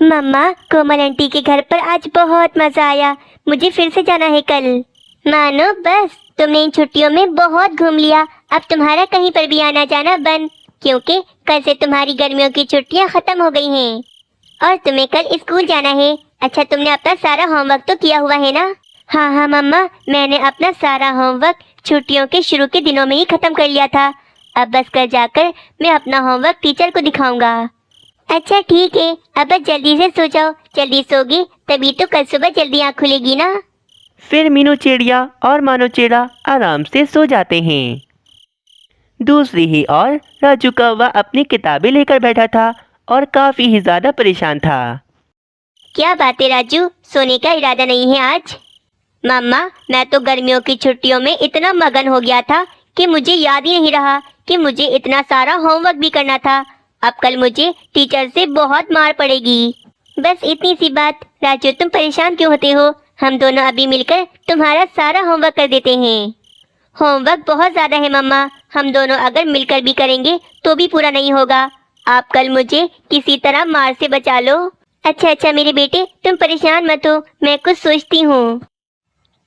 मम्मा, कोमल aunty के घर पर आज बहुत मजा आया। मुझे फिर से जाना है कल। मानो बस, तुमने इन छुट्टियों में बहुत घूम लिया। अब तुम्हारा कहीं पर भी आना जाना बंद, क्योंकि कल से तुम्हारी गर्मियों की छुट्टियां खत्म हो गई हैं और तुम्हें कल स्कूल जाना है। अच्छा, तुमने अपना सारा होमवर्क तो किया हुआ है ना? हाँ हाँ मम्मा, मैंने अपना सारा होमवर्क छुट्टियों के शुरू के दिनों में ही खत्म कर लिया था। अब बस कल जाकर मैं अपना होमवर्क टीचर को दिखाऊंगा। अच्छा ठीक है, अब बस जल्दी से सो जाओ। जल्दी सोगी तभी तो कल सुबह जल्दी आँख खुलेगी ना। फिर मीनू चिड़िया और मानो चिड़ा आराम से सो जाते हैं। दूसरी ही ओर राजू कौवा अपनी किताबें लेकर बैठा था और काफी ही ज्यादा परेशान था। क्या बात है राजू, सोने का इरादा नहीं है आज? मम्मा, मैं तो गर्मियों की छुट्टियों में इतना मगन हो गया था कि मुझे याद ही नहीं रहा कि मुझे इतना सारा होमवर्क भी करना था। अब कल मुझे टीचर से बहुत मार पड़ेगी। बस इतनी सी बात। राजू, तुम परेशान क्यों होते हो? हम दोनों अभी मिलकर तुम्हारा सारा होमवर्क कर देते हैं। होमवर्क बहुत ज़्यादा है मम्मा, हम दोनों अगर मिलकर भी करेंगे तो भी पूरा नहीं होगा। आप कल मुझे किसी तरह मार से बचा लो। अच्छा अच्छा मेरे बेटे, तुम परेशान मत हो, मैं कुछ सोचती हूँ।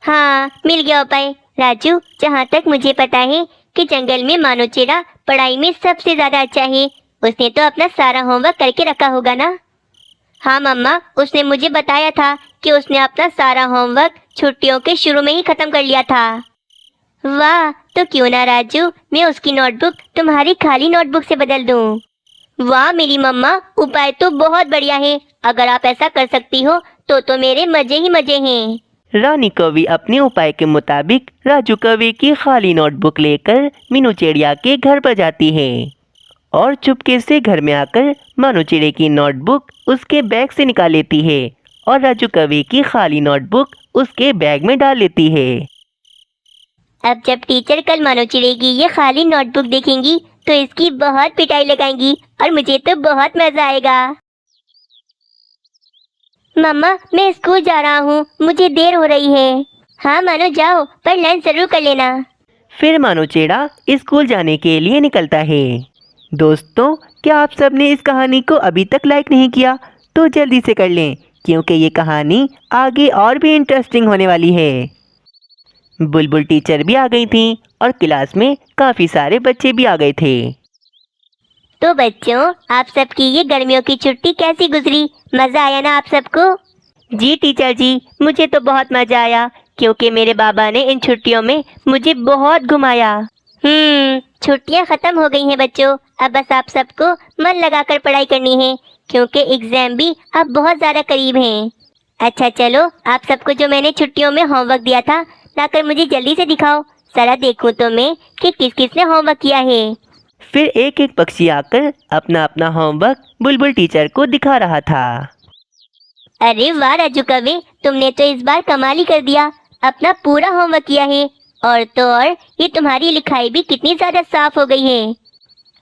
हाँ, मिल गया उपाय। राजू, जहाँ तक मुझे पता है कि जंगल में मानो चिड़ा पढ़ाई में सबसे ज़्यादा अच्छा है। उसने तो अपना सारा होमवर्क करके रखा होगा ना? हाँ मम्मा, उसने मुझे बताया था कि उसने अपना सारा होमवर्क छुट्टियों के शुरू में ही खत्म कर लिया था। वाह, तो क्यों ना राजू, मैं उसकी नोटबुक तुम्हारी खाली नोटबुक से बदल दूं। वाह मेरी मम्मा, उपाय तो बहुत बढ़िया है। अगर आप ऐसा कर सकती हो तो मेरे मजे ही मजे हैं। रानी कौवी अपने उपाय के मुताबिक राजू कौवे की खाली नोटबुक लेकर मीनू चिड़िया के घर पर जाती है और चुपके से घर में आकर मानो चिड़े की नोटबुक उसके बैग से निकाल लेती है और राजू कौवे की खाली नोटबुक उसके बैग में डाल लेती है। अब जब टीचर कल मानो चिड़े की ये खाली नोटबुक देखेंगी तो इसकी बहुत पिटाई लगाएंगी और मुझे तो बहुत मजा आएगा। मम्मा, मैं स्कूल जा रहा हूँ, मुझे देर हो रही है। हाँ मानो जाओ, पर लंच जरूर कर लेना। फिर मानो चिड़ा स्कूल जाने के लिए निकलता है। दोस्तों, क्या आप सबने इस कहानी को अभी तक लाइक नहीं किया तो जल्दी से कर लें, क्योंकि ये कहानी आगे और भी इंटरेस्टिंग होने वाली है। बुलबुल टीचर भी आ गई थी और क्लास में काफ़ी सारे बच्चे भी आ गए थे। तो बच्चों, आप सबकी ये गर्मियों की छुट्टी कैसी गुजरी? मजा आया ना आप सबको? जी टीचर जी, मुझे तो बहुत मज़ा आया, क्योंकि मेरे बाबा ने इन छुट्टियों में मुझे बहुत घुमाया। छुट्टियां खत्म हो गई हैं बच्चों। अब बस आप सबको मन लगाकर पढ़ाई करनी है, क्योंकि एग्जाम भी अब बहुत ज़्यादा करीब हैं। अच्छा चलो, आप सबको जो मैंने छुट्टियों में होमवर्क दिया था लाकर मुझे जल्दी से दिखाओ, जरा देखूं तो मैं कि किस किस ने होमवर्क किया है। फिर एक एक पक्षी आकर अपना अपना होमवर्क बुलबुल टीचर को दिखा रहा था। अरे वाह राजू कवि, तुमने तो इस बार कमाल ही कर दिया, अपना पूरा होमवर्क किया है। और तो और ये तुम्हारी लिखाई भी कितनी ज़्यादा साफ हो गई है।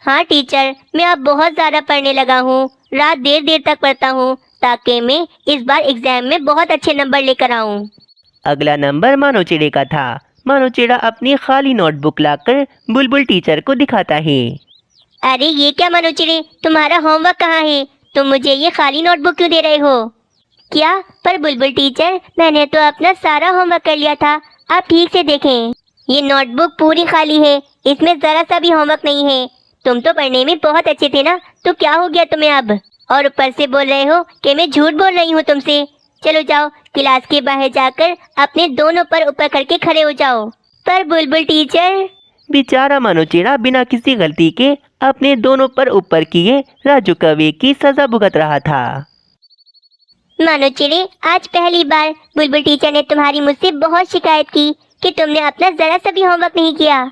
हाँ टीचर, मैं अब बहुत ज़्यादा पढ़ने लगा हूँ। रात देर देर तक पढ़ता हूँ ताकि मैं इस बार एग्जाम में बहुत अच्छे नंबर लेकर आऊँ। अगला नंबर मानो चिड़े का था। मानो चिड़ा अपनी खाली नोटबुक लाकर बुलबुल टीचर को दिखाता है। अरे ये क्या मनोचिड़े, तुम्हारा होमवर्क कहाँ है? तुम मुझे ये खाली नोटबुक क्यों दे रहे हो? क्या? पर बुलबुल टीचर, मैंने तो अपना सारा होमवर्क कर लिया था, आप ठीक से देखें। ये नोटबुक पूरी खाली है, इसमें जरा सा भी होमवर्क नहीं है। तुम तो पढ़ने में बहुत अच्छे थे ना, तो क्या हो गया तुम्हें अब? और ऊपर से बोल रहे हो कि मैं झूठ बोल रही हूँ तुमसे। चलो जाओ, क्लास के बाहर जाकर अपने दोनों पर ऊपर करके खड़े हो जाओ। पर बुलबुल टीचर। बेचारा मानो चिड़ा बिना किसी गलती के अपने दोनों पर ऊपर किए राजू कौवे की सजा भुगत रहा था। मानो चिड़े, आज पहली बार बुलबुल टीचर ने तुम्हारी मुझसे बहुत शिकायत की कि तुमने अपना जरा सा भी होमवर्क नहीं किया।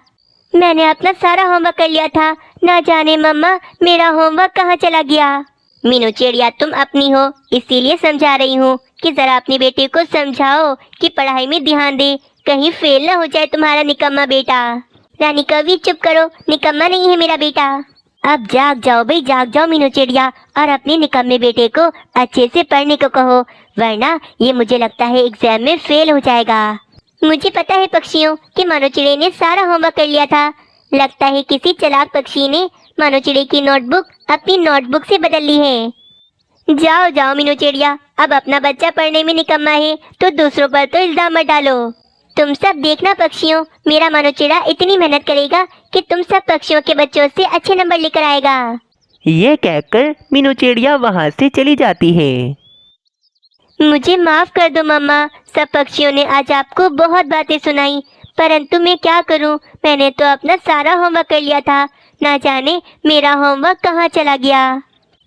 मैंने अपना सारा होमवर्क कर लिया था, ना जाने मम्मा मेरा होमवर्क कहाँ चला गया। मीनू चिड़िया, तुम अपनी हो इसीलिए समझा रही हूँ कि जरा अपने बेटे को समझाओ कि पढ़ाई में ध्यान दे, कहीं फेल ना हो जाए तुम्हारा निकम्मा बेटा। रानी कवि चुप करो, निकम्मा नहीं है मेरा बेटा। अब जाग जाओ भाई, जाग जाओ मीनू चिड़िया, और अपने निकम्मे बेटे को अच्छे से पढ़ने को कहो, वरना ये मुझे लगता है एग्जाम में फेल हो जाएगा। मुझे पता है पक्षियों कि मानो चिड़े ने सारा होमवर्क कर लिया था। लगता है किसी चालाक पक्षी ने मानो चिड़े की नोटबुक अपनी नोटबुक से बदल ली है। जाओ जाओ मीनू चिड़िया, अब अपना बच्चा पढ़ने में निकम्मा है तो दूसरों पर तो इल्जाम मत डालो। तुम सब देखना पक्षियों, मेरा मानो चिड़ा इतनी मेहनत करेगा कि तुम सब पक्षियों के बच्चों से अच्छे नंबर लेकर आएगा। ये कहकर मीनू चिड़िया वहाँ से चली जाती है। मुझे माफ कर दो मम्मा, सब पक्षियों ने आज आपको बहुत बातें सुनाई, परंतु मैं क्या करूं, मैंने तो अपना सारा होमवर्क कर लिया था, ना जाने मेरा होमवर्क कहाँ चला गया।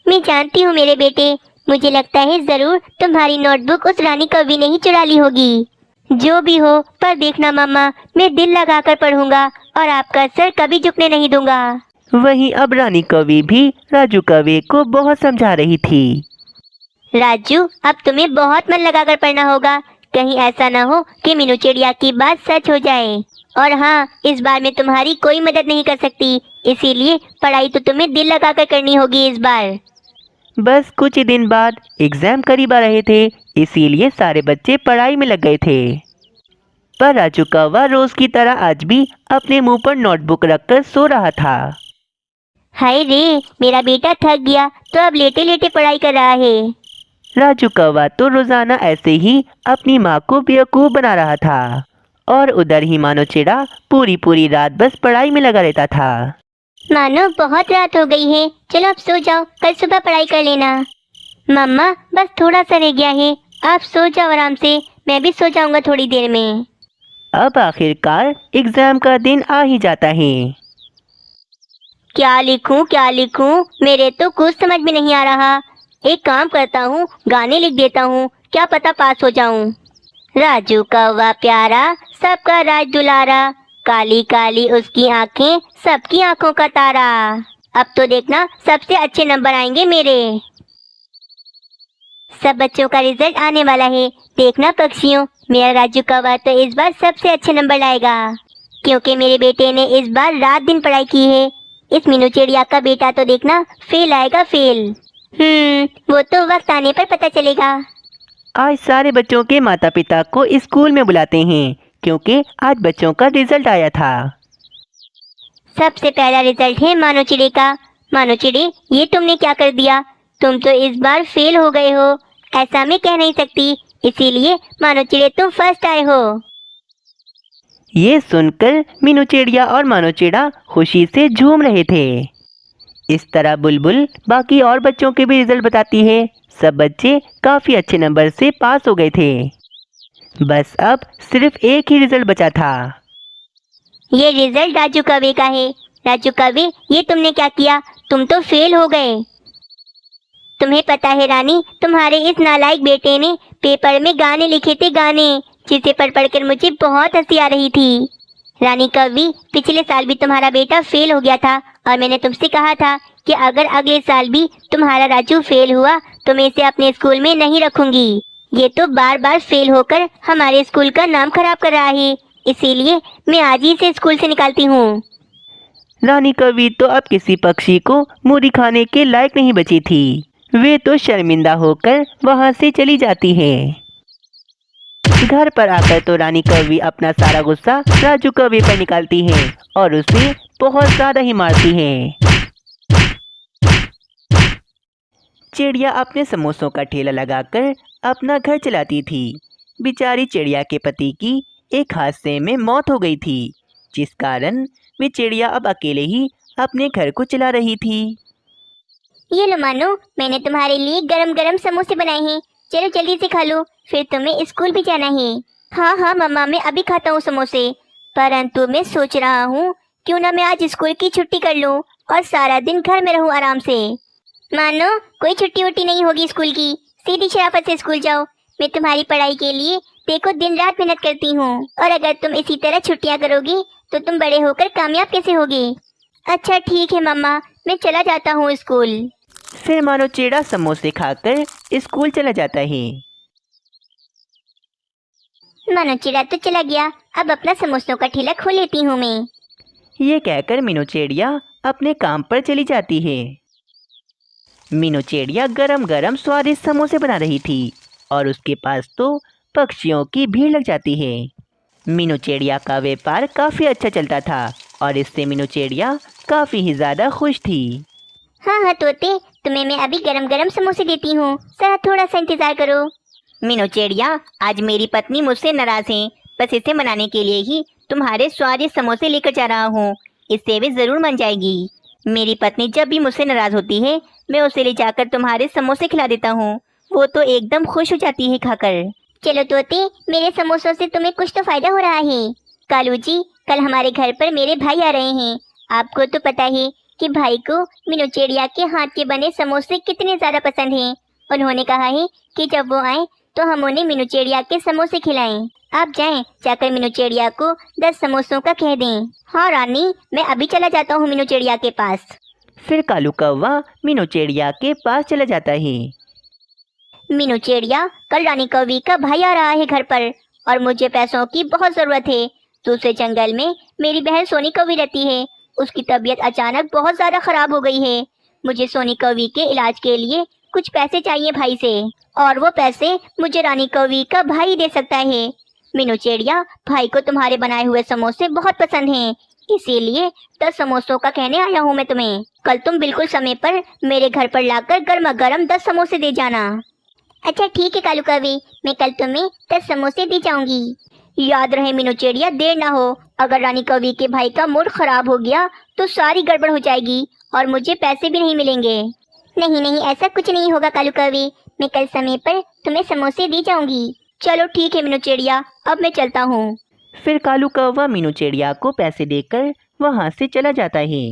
मैं जानती हूँ मेरे बेटे, मुझे लगता है जरूर तुम्हारी नोटबुक उस रानी कवि ने ही चुरा ली होगी। जो भी हो, पर देखना मम्मा, मैं दिल लगाकर पढ़ूंगा और आपका सर कभी झुकने नहीं दूंगा। वहीं अब रानी कवि भी राजू कौवे को बहुत समझा रही थी। राजू, अब तुम्हें बहुत मन लगाकर पढ़ना होगा, कहीं ऐसा ना हो कि मीनू चिड़िया की बात सच हो जाए। और हाँ, इस बार मैं तुम्हारी कोई मदद नहीं कर सकती, इसीलिए पढ़ाई तो तुम्हें दिल लगाकर करनी होगी इस बार। बस कुछ ही दिन बाद एग्जाम करीब आ रहे थे, इसीलिए सारे बच्चे पढ़ाई में लग गए थे। पर राजू कौवा रोज की तरह आज भी अपने मुंह पर नोटबुक रखकर सो रहा था। हाय रे, मेरा बेटा थक गया तो अब लेटे लेटे पढ़ाई कर रहा है। राजू कौवा तो रोजाना ऐसे ही अपनी माँ को बेवकूफ़ बना रहा था और उधर ही मानो चिड़ा पूरी पूरी रात बस पढ़ाई में लगा रहता था। मानो बहुत रात हो गई है, चलो अब सो जाओ, कल सुबह पढ़ाई कर लेना। मम्मा, बस थोड़ा सा रह गया है, आप सो जाओ आराम से, मैं भी सो जाऊंगा थोड़ी देर में। अब आखिरकार एग्जाम का दिन आ ही जाता है। क्या लिखूं, मेरे तो कुछ समझ में नहीं आ रहा। एक काम करता हूँ, गाने लिख देता हूँ, क्या पता पास हो जाऊं। राजू कौवा प्यारा, सबका राज दुलारा, काली काली उसकी आंखें, सबकी आंखों का तारा। अब तो देखना सबसे अच्छे नंबर आएंगे मेरे। सब बच्चों का रिजल्ट आने वाला है, देखना पक्षियों, मेरा राजू कौवा तो इस बार सबसे अच्छे नंबर लाएगा, क्योंकि मेरे बेटे ने इस बार रात दिन पढ़ाई की है। इस मीनू चिड़िया का बेटा तो देखना फेल आएगा, फेल। वो तो वक्त आने पर पता चलेगा। आज सारे बच्चों के माता पिता को स्कूल में बुलाते हैं, क्योंकि आज बच्चों का रिजल्ट आया था। सबसे पहला रिजल्ट है मानो चिड़े का। मानो चिड़े, ये तुमने क्या कर दिया, तुम तो इस बार फेल हो गए हो। ऐसा मैं कह नहीं सकती, इसीलिए मानो चिड़े तुम फर्स्ट आए हो। ये सुनकर मीनू चिड़िया और मानो चिड़ा खुशी से झूम रहे थे। इस तरह बुलबुल बाकी और बच्चों के भी रिजल्ट बताती है। सब बच्चे काफ़ी अच्छे नंबर से पास हो गए थे। बस अब सिर्फ एक ही रिजल्ट बचा था। ये रिजल्ट राजू कौवे का है। राजू कौवे, ये तुमने क्या किया, तुम तो फेल हो गए। तुम्हें पता है रानी, तुम्हारे इस नालायक बेटे ने पेपर में गाने लिखे थे, गाने, जिसे पढ़ पढ़ कर मुझे बहुत हंसी आ रही थी। रानी कवि, पिछले साल भी तुम्हारा बेटा फेल हो गया था और मैंने तुमसे कहा था कि अगर अगले साल भी तुम्हारा राजू फेल हुआ तो मैं इसे अपने स्कूल में नहीं रखूंगी। ये तो बार बार फेल होकर हमारे स्कूल का नाम खराब कर रहा है, इसीलिए मैं आज ही इसे स्कूल से निकालती हूँ। रानी कवि तो अब किसी पक्षी को मुँह दिखाने के लायक नहीं बची थी। वे तो शर्मिंदा होकर वहाँ से चली जाती है। घर पर आकर तो रानी कवि अपना सारा गुस्सा राजू कवि पर निकालती है और उसे बहुत ज़्यादा ही मारती है। चिड़िया अपने समोसों का ठेला लगाकर अपना घर चलाती थी। बेचारी चिड़िया के पति की एक हादसे में मौत हो गई थी, जिस कारण वे चिड़िया अब अकेले ही अपने घर को चला रही थी। ये लो मानो, मैंने तुम्हारे लिए गरम गरम समोसे बनाए हैं, चलो जल्दी से खा लो, फिर तुम्हें स्कूल भी जाना है। हाँ मम्मा, मैं अभी खाता हूँ समोसे, परंतु मैं सोच रहा हूँ क्यों ना मैं आज स्कूल की छुट्टी कर लूँ और सारा दिन घर में रहूँ आराम से। मानो, कोई छुट्टी वुट्टी नहीं होगी स्कूल की, सीधी शराफत से स्कूल जाओ। मैं तुम्हारी पढ़ाई के लिए देखो दिन रात मेहनत करती हूँ, और अगर तुम इसी तरह छुट्टियाँ करोगी तो तुम बड़े होकर कामयाब कैसे होगे। अच्छा ठीक है मम्मा, मैं चला जाता हूँ स्कूल। फिर मानो चिड़ा समोसे खाकर स्कूल चला जाता है। मानो चिड़ा तो चला गया, अब अपना समोसों का ठेला खोल लेती हूँ मैं। ये कहकर मीनू चिड़िया अपने काम पर चली जाती है। मीनू चिड़िया गरम गरम स्वादिष्ट समोसे बना रही थी और उसके पास तो पक्षियों की भीड़ लग जाती है। मीनू चिड़िया का व्यापार काफ़ी अच्छा चलता था और इससे मीनू चिड़िया काफ़ी ही ज़्यादा खुश थी। हाँ तोते, तुम्हें मैं अभी गरम गरम समोसे देती हूँ, जरा थोड़ा सा इंतजार करो। मीनू चिड़िया, आज मेरी पत्नी मुझसे नाराज है, बस इसे मनाने के लिए ही तुम्हारे स्वादिष्ट समोसे लेकर जा रहा हूँ। इससे वे जरूर मान जाएगी। मेरी पत्नी जब भी मुझसे नाराज होती है, मैं उसे ले जाकर तुम्हारे समोसे खिला देता हूँ। वो तो एकदम खुश हो जाती है खाकर। चलो तोते, मेरे समोसों से तुम्हें कुछ तो फायदा हो रहा है। कालू जी, कल हमारे घर पर मेरे भाई आ रहे हैं। आपको तो पता है कि भाई को मीनू चिड़िया के हाथ के बने समोसे कितने ज़्यादा पसंद हैं। उन्होंने कहा है कि जब वो आए तो हम उन्हें मीनू चिड़िया के समोसे खिलाएं। आप जाएं, जाकर मीनू चिड़िया को 10 समोसों का कह दें। हाँ रानी, मैं अभी चला जाता हूँ मीनू चिड़िया के पास। फिर कालू कौवा मीनू चिड़िया के पास चला जाता है। मीनू चिड़िया, कल रानी कौवी का भाई आ रहा है घर पर और मुझे पैसों की बहुत ज़रूरत है। दूसरे जंगल में मेरी बहन सोनी कौवी रहती है। उसकी तबीयत अचानक बहुत ज़्यादा ख़राब हो गई है। मुझे सोनी कौवी के इलाज के लिए कुछ पैसे चाहिए भाई से, और वो पैसे मुझे रानी कौवी का भाई दे सकता है। मीनू चिड़िया, भाई को तुम्हारे बनाए हुए समोसे बहुत पसंद हैं, इसीलिए 10 समोसों का कहने आया हूँ मैं तुम्हें। कल तुम बिल्कुल समय पर मेरे घर पर लाकर गर्मा गर्म 10 समोसे दे जाना। अच्छा ठीक है कालू कौवी, मैं कल तुम्हें 10 समोसे दे जाऊंगी। याद रहे मीनू चिड़िया, देर ना हो। अगर रानी कौवी के भाई का मूड खराब हो गया तो सारी गड़बड़ हो जाएगी और मुझे पैसे भी नहीं मिलेंगे। नहीं नहीं, ऐसा कुछ नहीं होगा कालू कौवी, मैं कल समय पर तुम्हें समोसे दे जाऊंगी। चलो ठीक है मीनू चिड़िया, अब मैं चलता हूँ। फिर कालू कौवा मीनू चिड़िया को पैसे देकर वहाँ से चला जाता है।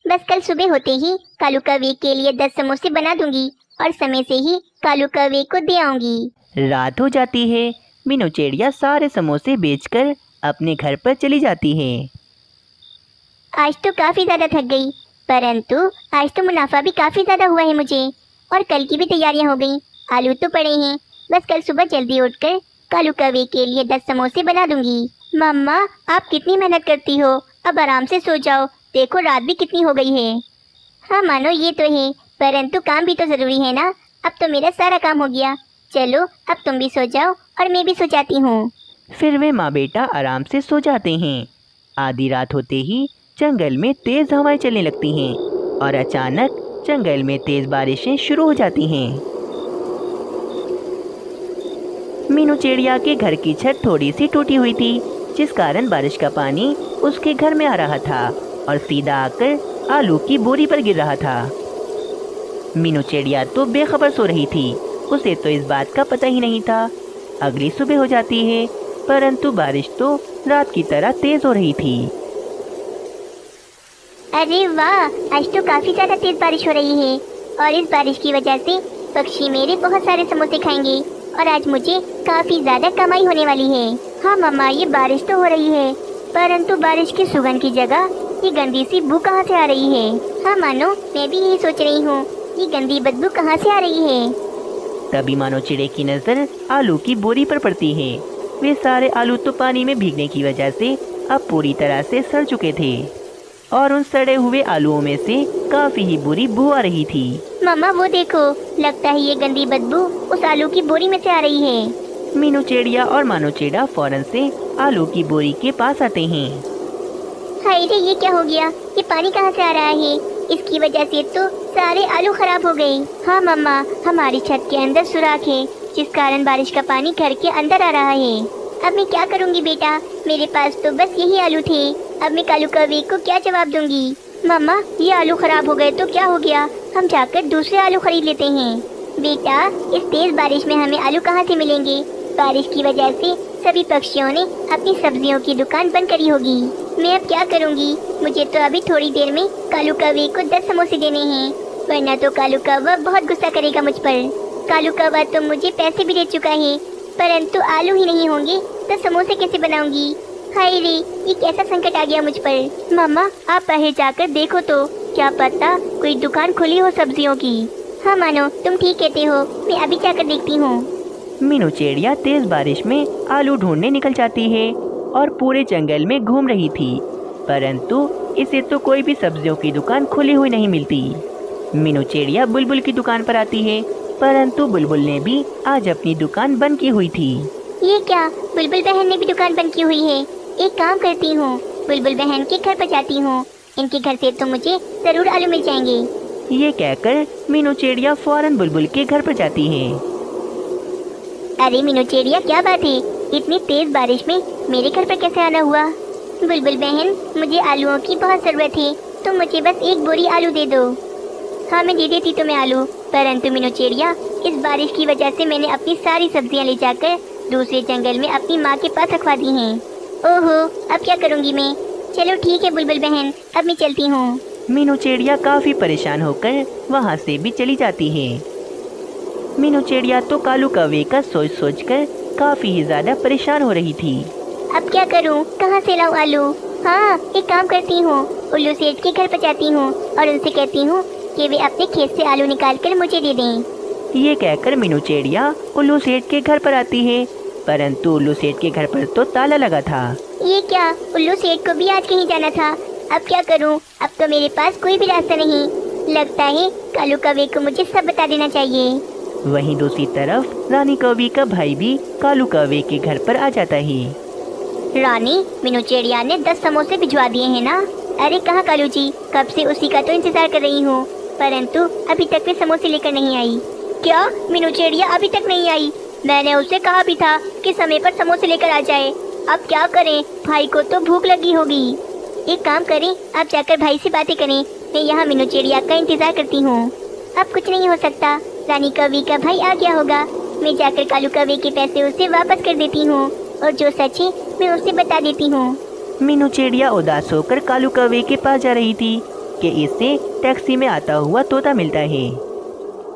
बस कल सुबह होते ही कालू कौवी के लिए 10 समोसे बना दूंगी और समय से ही कालू कौवे को दे आऊंगी। रात हो जाती है। मीनू चिड़िया सारे समोसे बेचकर अपने घर पर चली जाती है। आज तो काफ़ी ज़्यादा थक गई, परंतु आज तो मुनाफा भी काफ़ी ज़्यादा हुआ है मुझे, और कल की भी तैयारियां हो गई। आलू तो पड़े हैं, बस कल सुबह जल्दी उठकर कालू कौवे के लिए 10 समोसे बना दूंगी। मम्मा, आप कितनी मेहनत करती हो, अब आराम से सो जाओ, देखो रात भी कितनी हो गई है। हाँ मानो ये तो है, परंतु काम भी तो ज़रूरी है ना। अब तो मेरा सारा काम हो गया, चलो अब तुम भी सो जाओ और मैं भी सो जाती हूँ। फिर वे माँ बेटा आराम से सो जाते हैं। आधी रात होते ही जंगल में तेज हवाएं चलने लगती हैं और अचानक जंगल में तेज बारिशें शुरू हो जाती हैं। मीनू चिड़िया के घर की छत थोड़ी सी टूटी हुई थी, जिस कारण बारिश का पानी उसके घर में आ रहा था और सीधा आकर आलू की बोरी पर गिर रहा था। मीनू चिड़िया तो बेखबर सो रही थी, उसे तो इस बात का पता ही नहीं था। अगली सुबह हो जाती है, परंतु बारिश तो रात की तरह तेज हो रही थी। अरे वाह, आज तो काफ़ी ज़्यादा तेज़ बारिश हो रही है और इस बारिश की वजह से पक्षी मेरे बहुत सारे समोसे खाएंगे और आज मुझे काफ़ी ज़्यादा कमाई होने वाली है। हाँ मम्मा, ये बारिश तो हो रही है, परंतु बारिश की सुगंध की जगह ये गंदी सी बू कहाँ से आ रही है। हाँ मानो, मैं भी यही सोच रही हूँ, ये गंदी बदबू कहाँ से आ रही है। तभी मानो चिड़े की नज़र आलू की बोरी पर पड़ती है। वे सारे आलू तो पानी में भीगने की वजह से अब पूरी तरह से सड़ चुके थे और उन सड़े हुए आलूओं में से काफ़ी ही बुरी बू आ रही थी। मम्मा वो देखो, लगता है ये गंदी बदबू उस आलू की बोरी में से आ रही है। मीनू चिड़िया और मानो चिड़ा फौरन से आलू की बोरी के पास आते हैं। हाय रे, ये क्या हो गया, ये पानी कहाँ से आ रहा है, इसकी वजह से तो सारे आलू खराब हो गए। हाँ मम्मा, हमारी छत के अंदर सुराख है, जिस कारण बारिश का पानी घर के अंदर आ रहा है। अब मैं क्या करूँगी बेटा, मेरे पास तो बस यही आलू थे, अब मैं कालू कौवे को क्या जवाब दूंगी। मम्मा, ये आलू खराब हो गए तो क्या हो गया, हम जाकर दूसरे आलू खरीद लेते हैं। बेटा, इस तेज बारिश में हमें आलू कहाँ से मिलेंगे, बारिश की वजह से सभी पक्षियों ने अपनी सब्जियों की दुकान बंद करी होगी। मैं अब क्या करूँगी, मुझे तो अभी थोड़ी देर में कालू कौवे को 10 समोसे देने हैं, वरना तो कालू कौवा बहुत गुस्सा करेगा मुझ पर। कालू कौवा तो मुझे पैसे भी दे चुका है, परंतु आलू ही नहीं होंगे तो समोसे कैसे बनाऊंगी। हाय रे, ये कैसा संकट आ गया मुझ पर। मम्मा, आप बाहर जाकर देखो तो, क्या पता कोई दुकान खुली हो सब्जियों की। हाँ मानो, तुम ठीक कहते हो, मैं अभी जाकर देखती हूँ। मीनू चिड़िया तेज बारिश में आलू ढूंढने निकल जाती है और पूरे जंगल में घूम रही थी, परंतु इसे तो कोई भी सब्जियों की दुकान खुली हुई नहीं मिलती। मीनू चिड़िया बुलबुल की दुकान पर आती है, परंतु बुलबुल ने भी आज अपनी दुकान बंद की हुई थी। ये क्या, बुलबुल बहन ने भी दुकान बंद की हुई है। एक काम करती हूँ, बुलबुल बहन के घर पर जाती हूँ, इनके घर से तो मुझे ज़रूर आलू मिल जाएंगे। ये कहकर मीनू चिड़िया फौरन बुलबुल के घर पर जाती है। अरे मीनू चिड़िया, क्या बात है, इतनी तेज बारिश में मेरे घर पर कैसे आना हुआ? बुलबुल बहन, मुझे आलूओं की बहुत ज़रूरत है, तो मुझे बस एक बोरी आलू दे दो। हाँ, मैं दे देती तुम्हें आलू, परंतु मीनू चिड़िया, इस बारिश की वजह से मैंने अपनी सारी सब्जियां ले जाकर दूसरे जंगल में अपनी माँ के पास रखवा दी हैं। ओहो, अब क्या करूँगी मैं? चलो ठीक है बुलबुल बहन, अब मैं चलती हूँ। मीनू चिड़िया काफ़ी परेशान होकर वहाँ से भी चली जाती है। मीनू चिड़िया तो कालू कौवे का सोच सोच कर काफ़ी ही ज़्यादा परेशान हो रही थी। अब क्या करूँ, कहाँ से लाऊं आलू? हाँ, एक काम करती हूँ, उल्लू सेठ के घर पर जाती हूँ और उनसे कहती हूँ कि वे अपने खेत से आलू निकाल कर मुझे दे दें। ये कहकर मीनू चिड़िया उल्लू सेठ के घर पर आती है, परंतु उल्लू सेठ के घर पर तो ताला लगा था। ये क्या, उल्लू सेठ को भी आज कहीं जाना था? अब क्या करूँ? अब तो मेरे पास कोई भी रास्ता नहीं। लगता है कालू कौवे को मुझे सब बता देना चाहिए। वहीं दूसरी तरफ रानी कौवी का भाई भी कालू कौवे के घर पर आ जाता है। रानी, मीनू चिड़िया ने 10 समोसे भिजवा दिए हैं ना? अरे कहाँ कालू जी, कब से उसी का तो इंतजार कर रही हूँ, परंतु अभी तक वे समोसे लेकर नहीं आई। क्या, मीनू चिड़िया अभी तक नहीं आई? मैंने उसे कहा भी था कि समय पर समोसे लेकर आ जाए। अब क्या करें, भाई को तो भूख लगी होगी। एक काम करें, आप जाकर भाई से बातें करें, मैं यहाँ मीनू चिड़िया का इंतजार करती हूँ। अब कुछ नहीं हो सकता, रानी कौवी का भाई आ गया होगा। मैं जाकर कालू कौवे के पैसे उसे वापस कर देती हूँ और जो सच है मैं उसे बता देती हूँ। मीनू चिड़िया उदास होकर कालू कौवे के पास जा रही थी कि इससे टैक्सी में आता हुआ तोता मिलता है।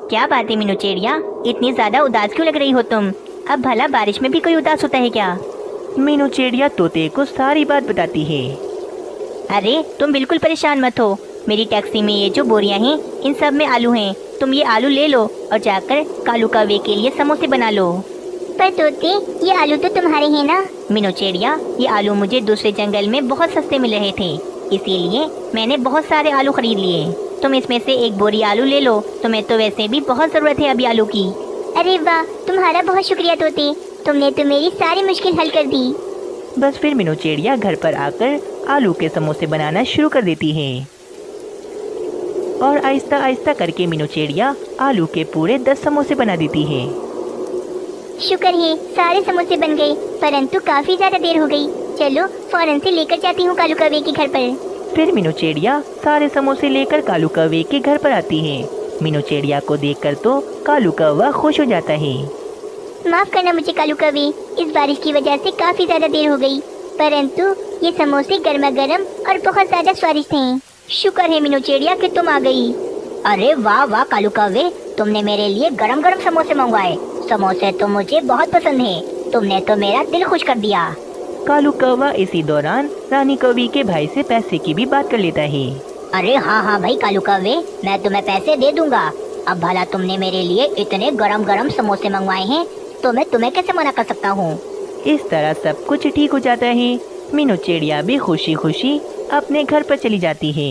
क्या बात है मीनू चिड़िया, इतनी ज्यादा उदास क्यों लग रही हो तुम? अब भला बारिश में भी कोई उदास होता है क्या? मीनू चिड़िया तोते को सारी बात बताती है। अरे तुम बिल्कुल परेशान मत हो, मेरी टैक्सी में ये जो बोरियां हैं इन सब में आलू हैं, तुम ये आलू ले लो और जाकर कालू कौवे के लिए समोसे बना लो। पर तोते, ये आलू तो तुम्हारे हैं ना? मीनू चिड़िया, ये आलू मुझे दूसरे जंगल में बहुत सस्ते मिल रहे थे, इसीलिए मैंने बहुत सारे आलू खरीद लिए। तुम इसमें से एक बोरी आलू ले लो, तुम्हें तो वैसे भी बहुत ज़रूरत है अभी आलू की। अरे वाह, तुम्हारा बहुत शुक्रिया तोते, तुमने तो मेरी सारी मुश्किल हल कर दी। बस फिर मीनू चिड़िया घर पर आकर आलू के समोसे बनाना शुरू कर देती है और आहिस्ता आहिस्ता करके मीनू चिड़िया आलू के पूरे 10 समोसे बना देती है। शुक्र है सारे समोसे बन गए, परंतु काफी ज्यादा देर हो गई। चलो फौरन से लेकर जाती हूँ कालू कौवे के घर पर। फिर मीनू चिड़िया सारे समोसे लेकर कालू कौवे के घर पर आती है। मीनू चिड़िया को देखकर तो कालू कौवा खुश हो जाता है। माफ करना मुझे कालू कौवे, इस बारिश की वजह से काफी ज्यादा देर हो गई, परंतु ये समोसे गर्मा गर्म और बहुत ज्यादा स्वादिष्ट हैं। शुक्र है मीनू चिड़िया कि तुम आ गई। अरे वाह वाह कालू कौवे, तुमने मेरे लिए गरम गरम समोसे मंगवाए। समोसे तो मुझे बहुत पसंद है, तुमने तो मेरा दिल खुश कर दिया। कालू कौवा इसी दौरान रानी कौवी के भाई से पैसे की भी बात कर लेता है। अरे हाँ हाँ भाई कालू कौवे, मैं तुम्हें पैसे दे दूंगा। अब भला तुमने मेरे लिए इतने गरम गरम समोसे मंगवाए हैं, तो मैं तुम्हें कैसे मना कर सकता हूँ। इस तरह सब कुछ ठीक हो जाता है। मीनू चिड़िया भी खुशी खुशी अपने घर पर चली जाती है।